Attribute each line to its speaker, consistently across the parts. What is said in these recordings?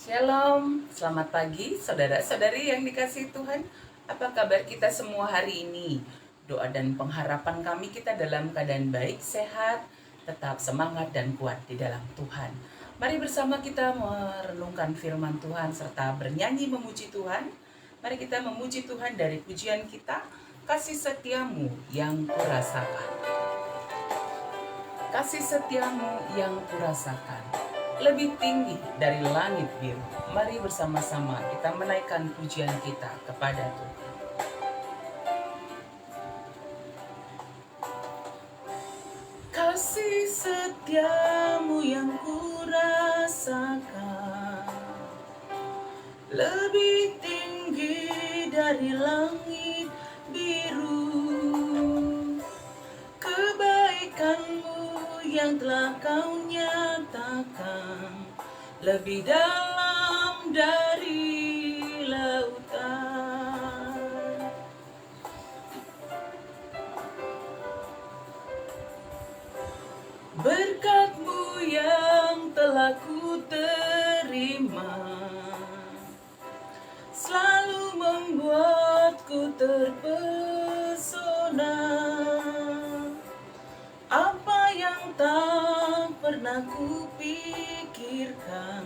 Speaker 1: Shalom, selamat pagi saudara-saudari yang dikasihi Tuhan. Apa kabar kita semua hari ini? Doa dan pengharapan kami kita dalam keadaan baik, sehat, tetap semangat dan kuat di dalam Tuhan. Mari bersama kita merenungkan firman Tuhan serta bernyanyi memuji Tuhan. Mari kita memuji Tuhan dari pujian kita, kasih setiamu yang kurasakan. Kasih setiamu yang kurasakan lebih tinggi dari langit biru. Mari bersama-sama kita menaikkan pujian kita kepada Tuhan. Kasih setiamu yang kurasakan lebih tinggi dari langit biru. Kebaikanmu yang telah kau nyatakan lebih dalam dari lautan. Berkat-Mu yang telah ku terima selalu membuatku terpesona. Apa yang tak pernah kupikirkan,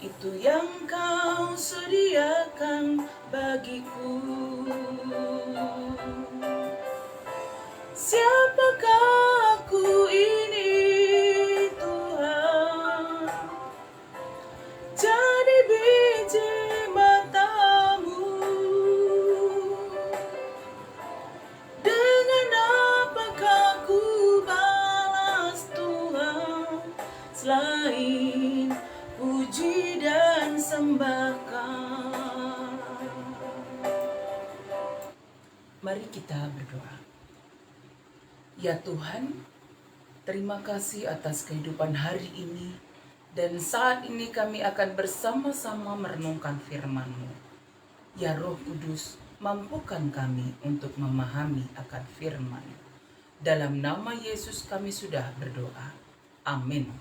Speaker 1: itu yang kau sediakan bagiku. Siapakah aku ini Tuhan? Jadi biji mata-Mu. Dengan apakah ku balas Tuhan selain puji dan sembahkan? Mari kita berdoa. Ya Tuhan, terima kasih atas kehidupan hari ini, dan saat ini kami akan bersama-sama merenungkan firman-Mu. Ya Roh Kudus, mampukan kami untuk memahami akan firman. Dalam nama Yesus kami sudah berdoa. Amin.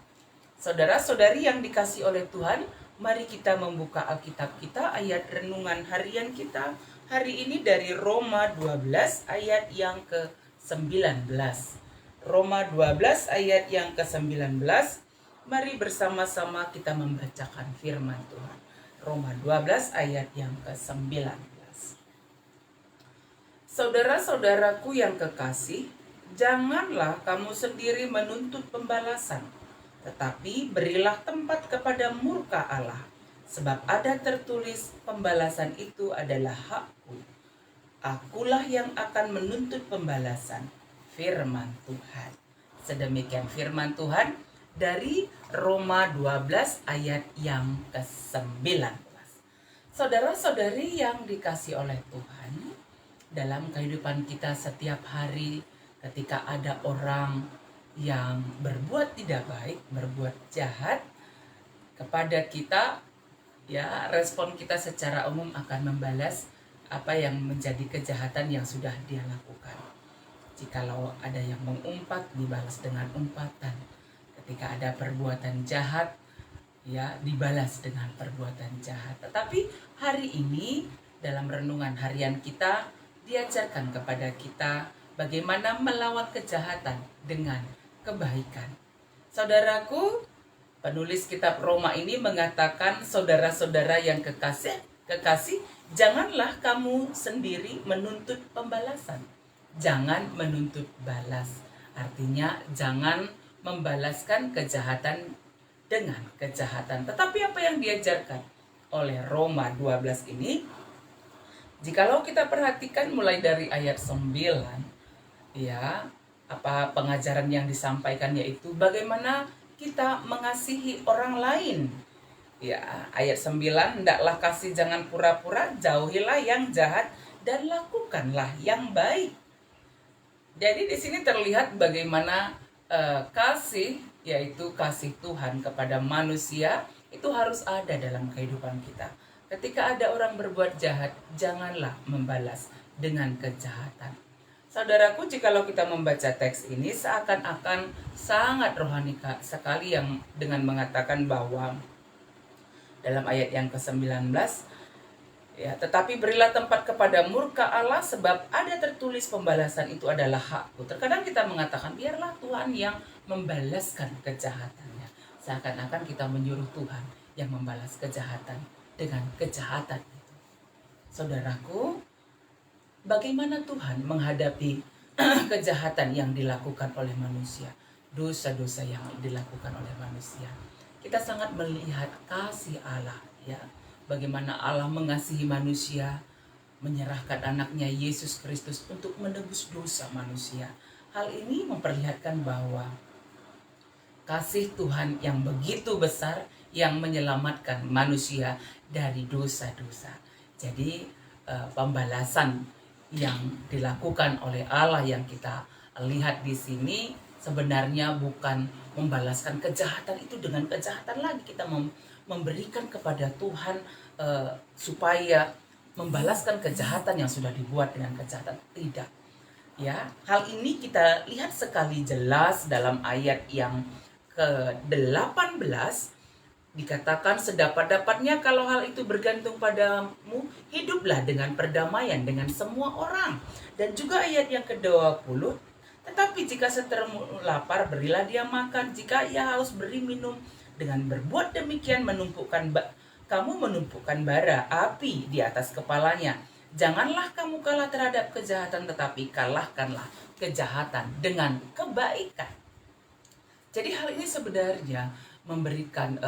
Speaker 1: Saudara-saudari yang dikasihi oleh Tuhan, mari kita membuka Alkitab kita, ayat renungan harian kita hari ini dari Roma 12 ayat yang ke-19. Roma 12 ayat yang ke-19. Mari bersama-sama kita membacakan firman Tuhan. Roma 12 ayat yang ke-19. Saudara-saudaraku yang kekasih, janganlah kamu sendiri menuntut pembalasan, tetapi berilah tempat kepada murka Allah, sebab ada tertulis, pembalasan itu adalah hakku. Akulah yang akan menuntut pembalasan, firman Tuhan. Sedemikian firman Tuhan dari Roma 12 ayat yang ke-19. Saudara-saudari yang dikasihi oleh Tuhan, dalam kehidupan kita setiap hari ketika ada orang yang berbuat tidak baik, berbuat jahat kepada kita, ya respon kita secara umum akan membalas apa yang menjadi kejahatan yang sudah dia lakukan. Jikalau ada yang mengumpat, dibalas dengan umpatan. Ketika ada perbuatan jahat, ya dibalas dengan perbuatan jahat. Tetapi hari ini dalam renungan harian kita diajarkan kepada kita bagaimana melawan kejahatan dengan kebaikan. Saudaraku, penulis kitab Roma ini mengatakan, saudara-saudara yang kekasih, janganlah kamu sendiri menuntut pembalasan. Jangan menuntut balas. Artinya jangan membalaskan kejahatan dengan kejahatan. Tetapi apa yang diajarkan oleh Roma 12 ini, jikalau kita perhatikan mulai dari ayat 9, ya, apa pengajaran yang disampaikan yaitu bagaimana kita mengasihi orang lain. Ya, ayat 9, hendaklah kasih jangan pura-pura, jauhilah yang jahat dan lakukanlah yang baik. Jadi di sini terlihat bagaimana kasih, yaitu kasih Tuhan kepada manusia, itu harus ada dalam kehidupan kita. Ketika ada orang berbuat jahat, janganlah membalas dengan kejahatan. Saudaraku, jikalau kita membaca teks ini seakan-akan sangat rohani sekali yang dengan mengatakan bahwa dalam ayat yang ke-19. Ya, tetapi berilah tempat kepada murka Allah, sebab ada tertulis pembalasan itu adalah hakku. Terkadang kita mengatakan biarlah Tuhan yang membalaskan kejahatannya. Seakan-akan kita menyuruh Tuhan yang membalas kejahatan dengan kejahatan itu. Saudaraku, bagaimana Tuhan menghadapi kejahatan yang dilakukan oleh manusia, dosa-dosa yang dilakukan oleh manusia? Kita sangat melihat kasih Allah, ya. Bagaimana Allah mengasihi manusia, menyerahkan anaknya Yesus Kristus untuk menebus dosa manusia. Hal ini memperlihatkan bahwa kasih Tuhan yang begitu besar yang menyelamatkan manusia dari dosa-dosa. Jadi pembalasan yang dilakukan oleh Allah yang kita lihat di sini sebenarnya bukan membalaskan kejahatan itu dengan kejahatan lagi. Kita memberikan kepada Tuhan supaya membalaskan kejahatan yang sudah dibuat dengan kejahatan. Tidak, ya. Hal ini kita lihat sekali jelas dalam ayat yang ke-18. Dikatakan, sedapat-dapatnya kalau hal itu bergantung padamu, hiduplah dengan perdamaian dengan semua orang. Dan juga ayat yang ke-20, tetapi jika seterumu lapar, berilah dia makan. Jika ia haus, beri minum. Dengan berbuat demikian kamu menumpukan bara api di atas kepalanya. Janganlah kamu kalah terhadap kejahatan, tetapi kalahkanlah kejahatan dengan kebaikan. Jadi hal ini sebenarnya memberikan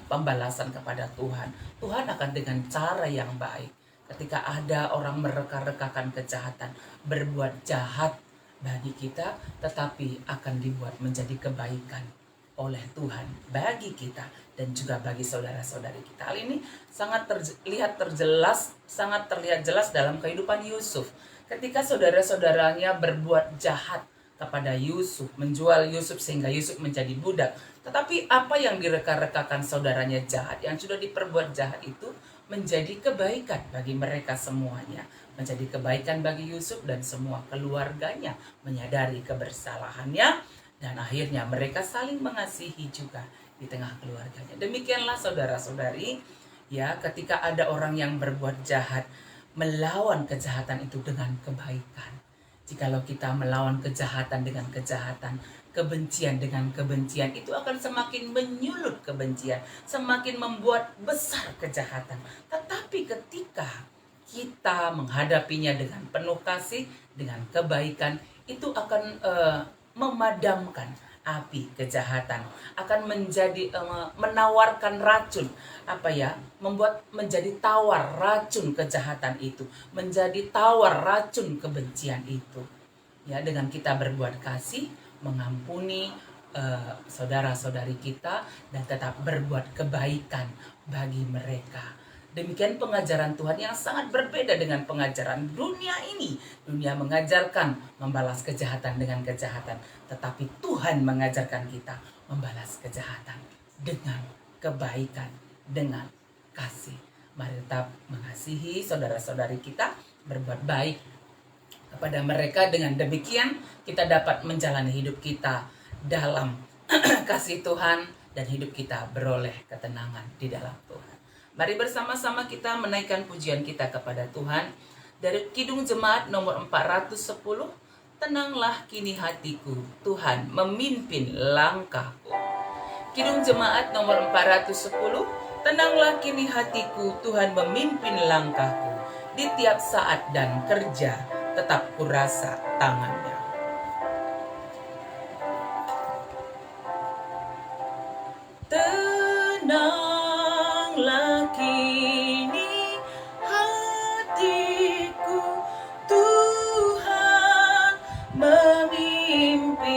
Speaker 1: pembalasan kepada Tuhan. Tuhan akan dengan cara yang baik. Ketika ada orang mereka-rekakan kejahatan, berbuat jahat bagi kita, tetapi akan dibuat menjadi kebaikan oleh Tuhan bagi kita dan juga bagi saudara-saudari kita. Hal ini sangat terlihat jelas dalam kehidupan Yusuf. Ketika saudara-saudaranya berbuat jahat kepada Yusuf, menjual Yusuf sehingga Yusuf menjadi budak. Tetapi apa yang direka-rekakan saudaranya jahat, yang sudah diperbuat jahat itu menjadi kebaikan bagi mereka semuanya. Menjadi kebaikan bagi Yusuf dan semua keluarganya, menyadari kebersalahannya. Dan akhirnya mereka saling mengasihi juga di tengah keluarganya. Demikianlah saudara-saudari, ya, ketika ada orang yang berbuat jahat, melawan kejahatan itu dengan kebaikan. Jikalau kita melawan kejahatan dengan kejahatan, kebencian dengan kebencian, itu akan semakin menyulut kebencian, semakin membuat besar kejahatan. Tetapi ketika kita menghadapinya dengan penuh kasih, dengan kebaikan, itu akan memadamkan api kejahatan, akan menjadi menawarkan racun, membuat menjadi tawar racun kejahatan itu, menjadi tawar racun kebencian itu. Ya, dengan kita berbuat kasih, mengampuni saudara-saudari kita dan tetap berbuat kebaikan bagi mereka. Demikian pengajaran Tuhan yang sangat berbeda dengan pengajaran dunia ini. Dunia mengajarkan membalas kejahatan dengan kejahatan, tetapi Tuhan mengajarkan kita membalas kejahatan dengan kebaikan, dengan kasih. Mari tetap mengasihi saudara-saudari kita, berbuat baik kepada mereka. Dengan demikian kita dapat menjalani hidup kita dalam kasih Tuhan dan hidup kita beroleh ketenangan di dalam Tuhan. Mari bersama-sama kita menaikkan pujian kita kepada Tuhan dari Kidung Jemaat nomor 410. Tenanglah kini hatiku, Tuhan memimpin langkahku. Kidung Jemaat nomor 410. Tenanglah kini hatiku, Tuhan memimpin langkahku. Di tiap saat dan kerja, tetap kurasa tangannya. Tenanglah kini hatiku, Tuhan memimpin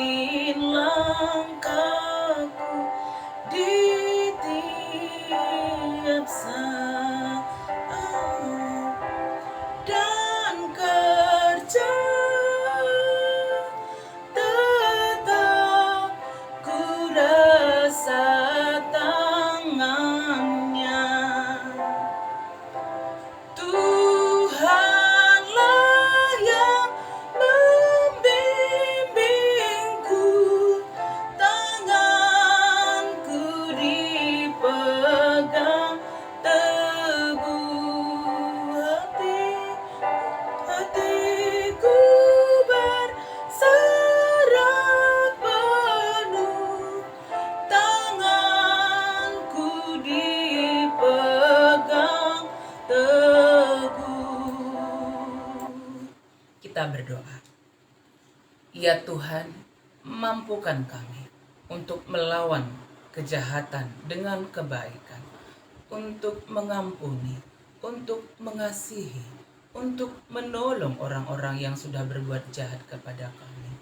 Speaker 1: langkahku. Di tiap saat dan kerja, tetap kurasa tangannya. kita berdoa. Ya Tuhan, mampukan kami untuk melawan kejahatan dengan kebaikan, untuk mengampuni, untuk mengasihi, untuk menolong orang-orang yang sudah berbuat jahat kepada kami,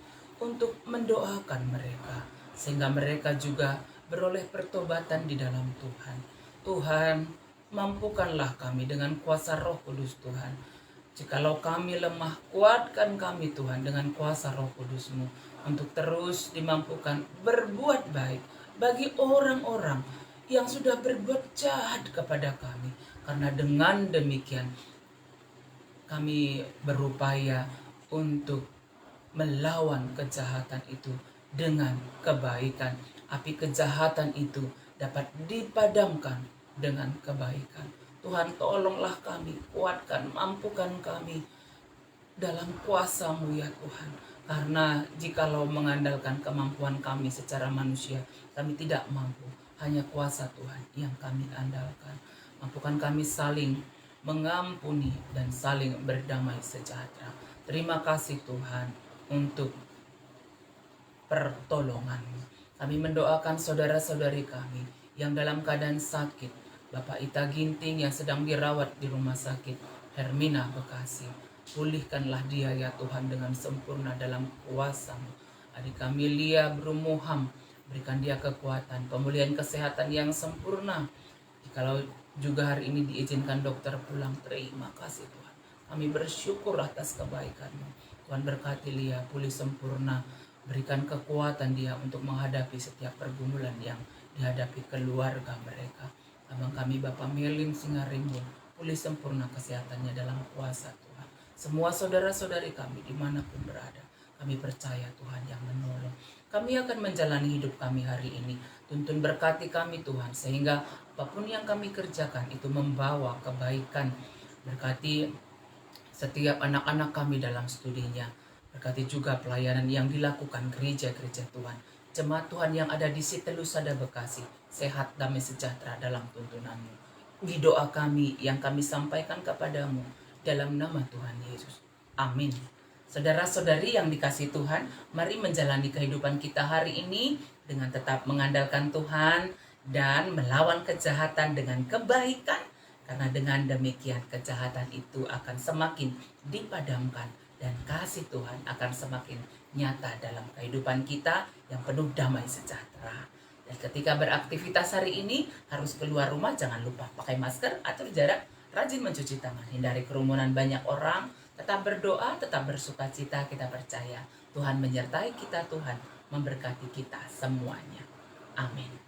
Speaker 1: untuk mendoakan mereka, sehingga mereka juga beroleh pertobatan di dalam Tuhan. Tuhan, mampukanlah kami dengan kuasa Roh Kudus Tuhan. Jikalau kami lemah, kuatkan kami Tuhan dengan kuasa Roh Kudus-Mu untuk terus dimampukan berbuat baik bagi orang-orang yang sudah berbuat jahat kepada kami. Karena dengan demikian kami berupaya untuk melawan kejahatan itu dengan kebaikan. Api kejahatan itu dapat dipadamkan dengan kebaikan. Tuhan, tolonglah kami, kuatkan, mampukan kami dalam kuasa-Mu ya Tuhan. Karena jikalau mengandalkan kemampuan kami secara manusia, kami tidak mampu. Hanya kuasa Tuhan yang kami andalkan. Mampukan kami saling mengampuni dan saling berdamai sejahtera. Terima kasih Tuhan untuk pertolongan-Mu. Kami mendoakan saudara-saudari kami yang dalam keadaan sakit. Bapak Ita Ginting yang sedang dirawat di rumah sakit Hermina Bekasi. Pulihkanlah dia ya Tuhan dengan sempurna dalam kuasa-Mu. Adik kami Lia Brumuham, berikan dia kekuatan, pemulihan kesehatan yang sempurna. Jikalau juga hari ini diizinkan dokter pulang, terima kasih Tuhan. Kami bersyukur atas kebaikan-Mu. Tuhan berkati Lia, pulih sempurna. Berikan kekuatan dia untuk menghadapi setiap pergumulan yang dihadapi keluarga mereka. Abang kami Bapak Melin Singarimbun, pulih sempurna kesehatannya dalam kuasa Tuhan. Semua saudara-saudari kami dimanapun berada, kami percaya Tuhan yang menolong. Kami akan menjalani hidup kami hari ini. Tuntun berkati kami Tuhan, sehingga apapun yang kami kerjakan itu membawa kebaikan. Berkati setiap anak-anak kami dalam studinya. Berkati juga pelayanan yang dilakukan gereja-gereja Tuhan. Jemaat Tuhan yang ada di Sitelusada Bekasi, sehat, damai, sejahtera dalam tuntunan-Mu. Di doa kami yang kami sampaikan kepadamu dalam nama Tuhan Yesus. Amin. Saudara-saudari yang dikasihi Tuhan, mari menjalani kehidupan kita hari ini dengan tetap mengandalkan Tuhan dan melawan kejahatan dengan kebaikan. Karena dengan demikian kejahatan itu akan semakin dipadamkan dan kasih Tuhan akan semakin nyata dalam kehidupan kita yang penuh damai sejahtera. Dan ketika beraktivitas hari ini harus keluar rumah, jangan lupa pakai masker, atur jarak, rajin mencuci tangan, hindari kerumunan banyak orang, tetap berdoa, tetap bersukacita. Kita percaya Tuhan menyertai kita, Tuhan memberkati kita semuanya. Amin.